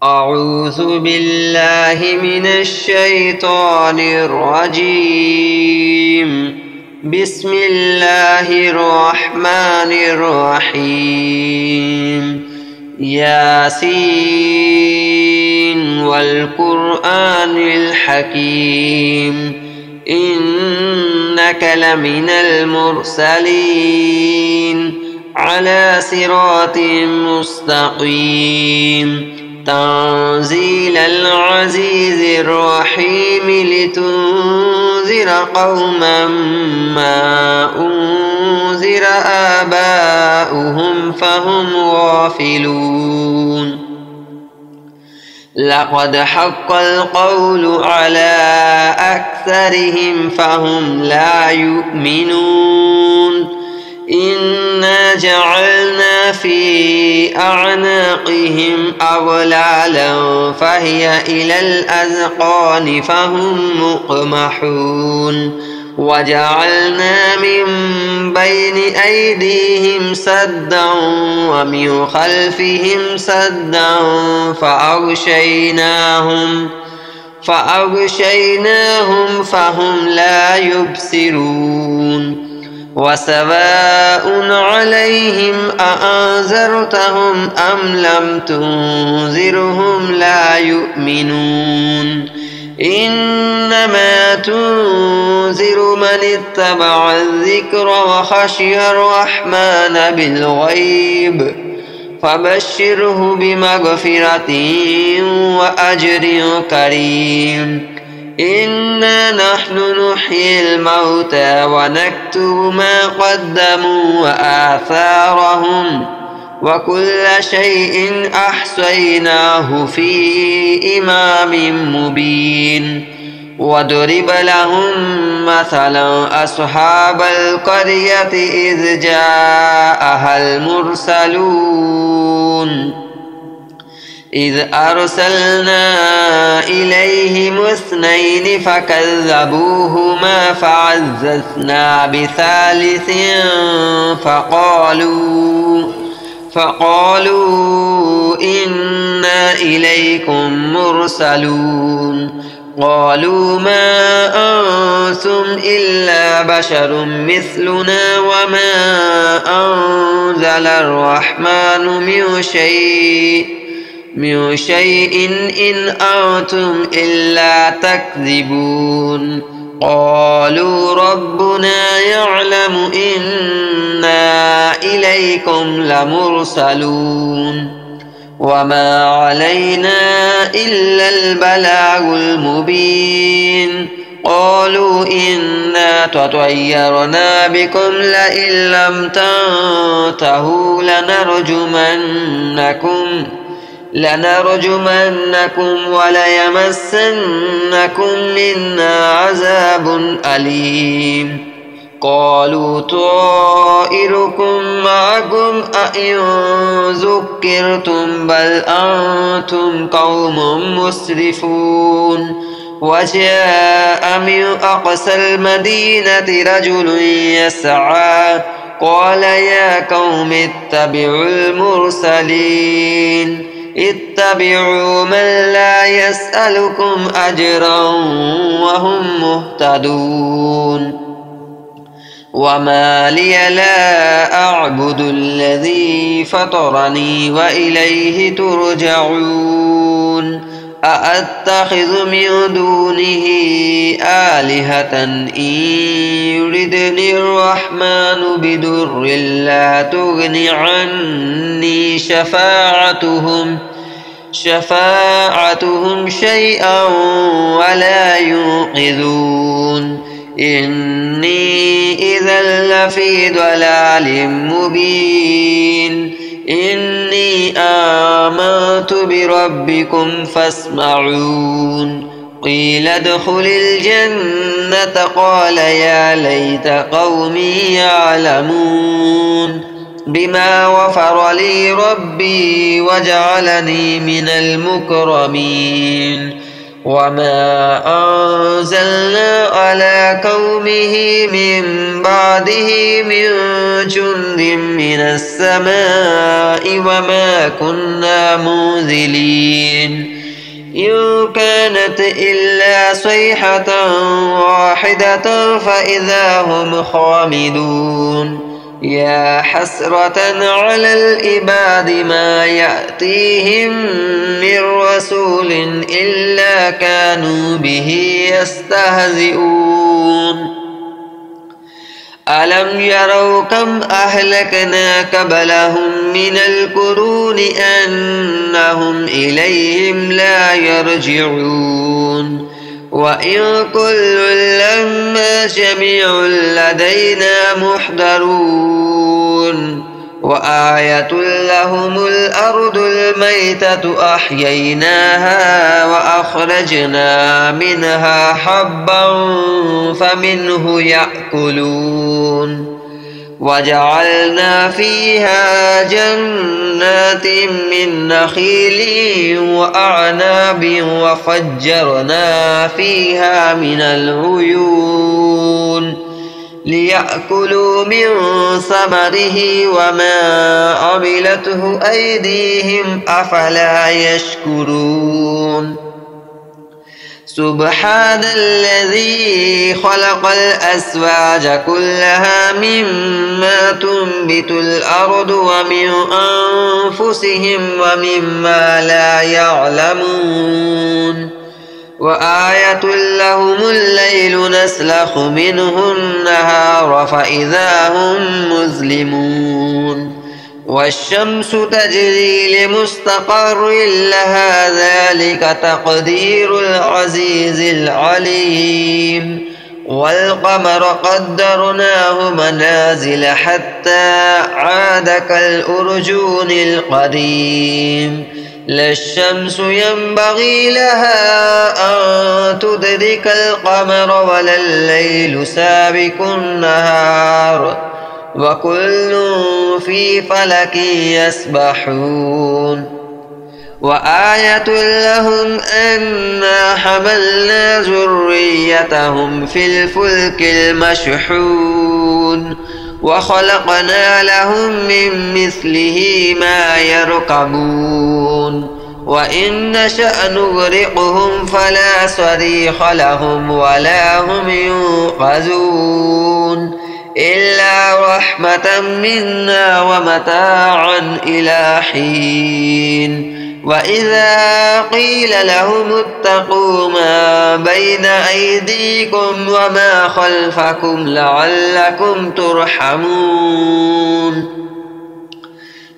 أعوذ بالله من الشيطان الرجيم. بسم الله الرحمن الرحيم. ياسين والقرآن الحكيم إنك لمن المرسلين على صراط مستقيم تنزيل العزيز الرحيم لتنذر قوما ما أنذر آباؤهم فهم غافلون. لقد حق القول على أكثرهم فهم لا يؤمنون. إنا جعلنا في أعناقهم أغلالا فهي إلى الأذقان فهم مقمحون. وجعلنا من بين أيديهم سدا ومن خلفهم سدا فأغشيناهم فهم لا يبصرون. وسواء عليهم أأنذرتهم أم لم تنذرهم لا يؤمنون. إنما تنذر من اتبع الذكر وخشي الرحمن بالغيب فبشره بمغفرة وأجر كريم. إنا نحن نحيي الموتى ونكتب ما قدموا وآثارهم وكل شيء أحصيناه في إمام مبين. واضرب لهم مثلا أصحاب القرية إذ جاءها المرسلون إذ أرسلنا إليهم 2 فكذبوهما فعززنا بثالث فقالوا إنا إليكم مرسلون. قالوا ما أنتم إلا بشر مثلنا وما أنزل الرحمن من شيء إن أنتم إلا تكذبون. قالوا ربنا يعلم إنا إليكم لمرسلون وما علينا إلا البلاغ المبين. قالوا إنا تطيرنا بكم لئن لم تنتهوا لنرجمنكم وليمسنكم منا عذاب أليم. قالوا طائركم معكم أئن ذكرتم بل أنتم قوم مسرفون. وجاء من أقصى المدينة رجل يسعى قال يا قوم اتبعوا المرسلين اتبعوا من لا يسألكم أجرا وهم مهتدون. وما لي لا أعبد الذي فطرني وإليه ترجعون. أأتخذ من دونه آلهة إن يردني الرحمن بدر لا تغن عني شفاعتهم شيئا ولا ينقذون. إني إذا لفي ضلال مبين. إني آمنت بربكم فاسمعون. قيل ادخل الجنة قال يا ليت قومي يعلمون بما غفر لي ربي وجعلني من المكرمين. وما أنزلنا على قومه من بعده من جند من السماء وما كنا منزلين إن كانت إلا صيحة واحدة فإذا هم خامدون يا حسرة على العباد ما يأتيهم من رسول إلا كانوا به يستهزئون ألم يروا كم أهلكنا قبلهم من القرون أنهم إليهم لا يرجعون وإن كل لما جميع لدينا محضرون وآية لهم الأرض الميتة أحييناها وأخرجنا منها حبا فمنه يأكلون وجعلنا فيها جنات من نخيل وأعناب وفجرنا فيها من العيون ليأكلوا من ثمره وما عملته أيديهم أفلا يشكرون سبحان الذي خلق الأزواج كلها مما تنبت الأرض ومن أنفسهم ومما لا يعلمون وآية لهم الليل نسلخ منه النهار فإذا هم مظلمون والشمس تجري لمستقر لها ذلك تقدير العزيز العليم والقمر قدرناه منازل حتى عاد كالأرجون القديم لا الشمس ينبغي لها أن تدرك القمر ولا الليل سابق النهار وكل في فلك يسبحون وآية لهم أنا حملنا ذريتهم في الفلك المشحون وخلقنا لهم من مثله ما يركبون وإن نشأ نغرقهم فلا صريخ لهم ولا هم ينقذون إلا رحمة منا ومتاعا إلى حين وإذا قيل لهم اتقوا ما بين أيديكم وما خلفكم لعلكم ترحمون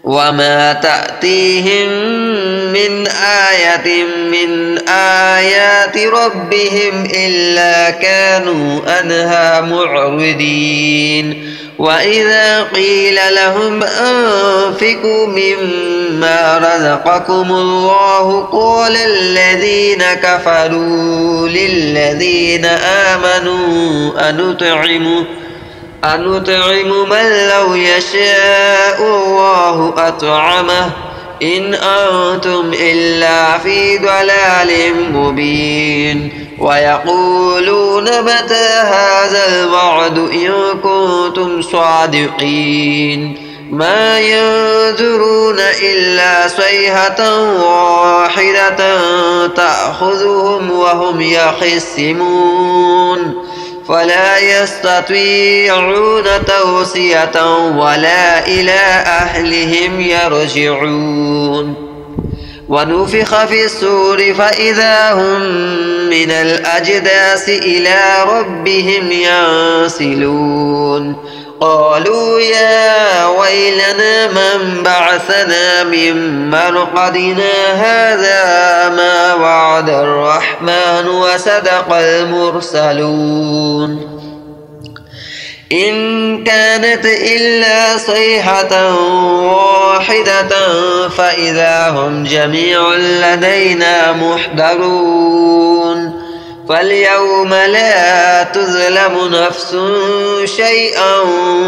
وما تأتيهم من آية من آيات ربهم إلا كانوا عنها معرضين وإذا قيل لهم أنفقوا مما رزقكم الله قال الذين كفروا للذين آمنوا أنطعم من لو يشاء الله أطعمه إن أنتم إلا في ضلال مبين ويقولون متى هذا الوعد إن كنتم صادقين ما ينظرون إلا صيحة واحدة تأخذهم وهم يخصمون فلا يستطيعون توصية ولا إلى أهلهم يرجعون ونفخ في الصور فإذا هم من الأجداث إلى ربهم ينسلون قالوا يا ويلنا من بعثنا من مرقدنا هذا ما وعد الرحمن وصدق المرسلون إن كانت إلا صيحة واحدة فإذا هم جميع لدينا محضرون فاليوم لا تظلم نفس شيئا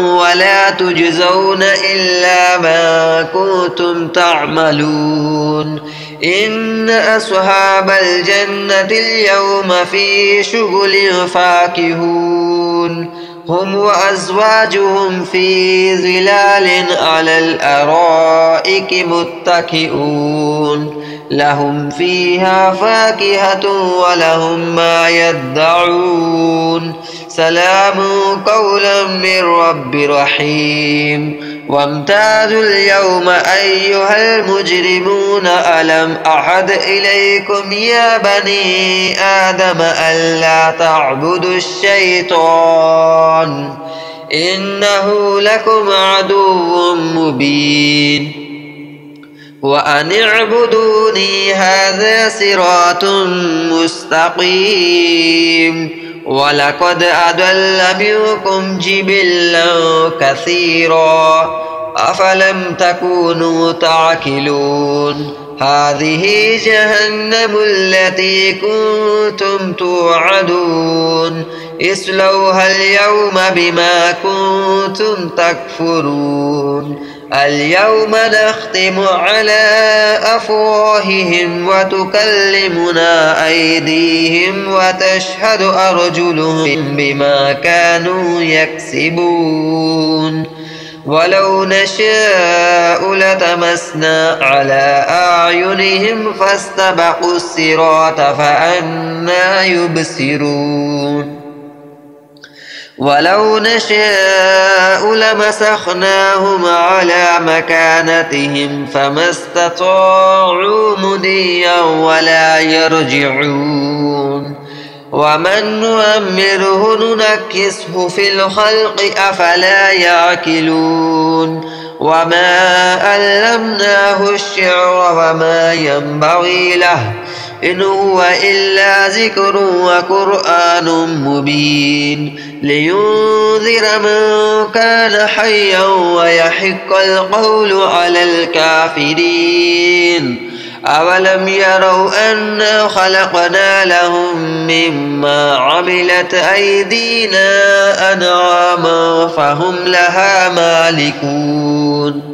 ولا تجزون إلا ما كنتم تعملون إن أصحاب الجنة اليوم في شغل فاكهون هم وأزواجهم في ظلال على الأرائك متكئون لهم فيها فاكهة ولهم ما يدعون سلام قولا من رب رحيم وامتازوا اليوم أيها المجرمون ألم أعهد إليكم يا بني آدم ألا تعبدوا الشيطان إنه لكم عدو مبين وأن اعبدوني هذا صراط مستقيم ولقد أضل منكم جبلا كثيرا أفلم تكونوا تعقلون هذه جهنم التي كنتم توعدون اصلوها اليوم بما كنتم تكفرون اليوم نختم على أفواههم وتكلمنا أيديهم وتشهد أرجلهم بما كانوا يكسبون ولو نشاء لتمسنا على أعينهم فاستبقوا الصراط فأنى يبصرون ولو نشاء لمسخناهم على مكانتهم فما استطاعوا مضيا ولا يرجعون ومن نؤمره ننكسه في الخلق أفلا يعقلون وما علمناه الشعر وما ينبغي له إن هو إلا ذكر وقرآن مبين لينذر من كان حيا ويحق القول على الكافرين أولم يروا أنا خلقنا لهم مما عملت أيدينا أنعاما فهم لها مالكون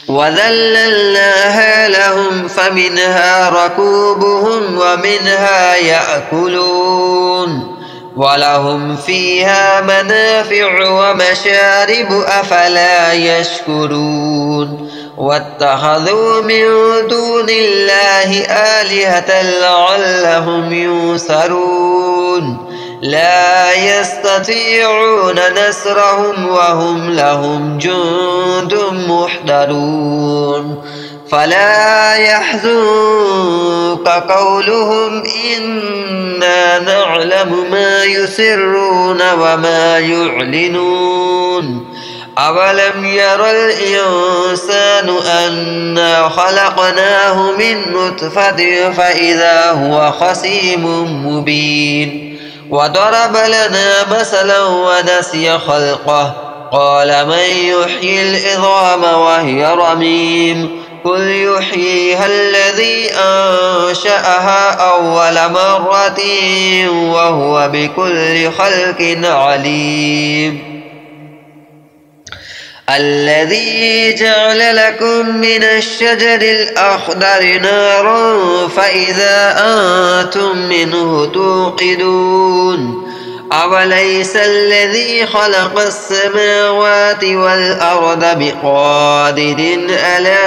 وذللناها لهم فمنها ركوبهم ومنها يأكلون ولهم فيها منافع ومشارب أفلا يشكرون واتخذوا من دون الله آلهة لعلهم ينصرون لا يستطيعون نصرهم وهم لهم جند محضرون فلا يحزنك قولهم إنا نعلم ما يسرون وما يعلنون أولم ير الإنسان أنا خلقناه من نطفة فإذا هو خصيم مبين وضرب لنا مثلا ونسي خلقه قال من يحيي العظام وهي رميم قل يحييها الذي أنشأها أول مرة وهو بكل خلق عليم الذي جعل لكم من الشجر الأخضر نارا فإذا أنتم منه توقدون أوليس الذي خلق السماوات والأرض بقادر على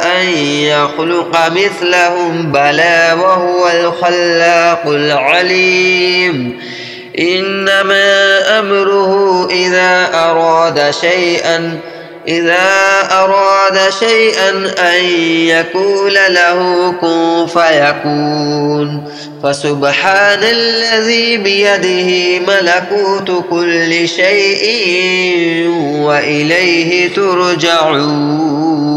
أن يخلق مثلهم بلى وهو الخلاق العليم إنما أمره إذا أراد شيئا أن يقول له كن فيكون فسبحان الذي بيده ملكوت كل شيء وإليه ترجعون.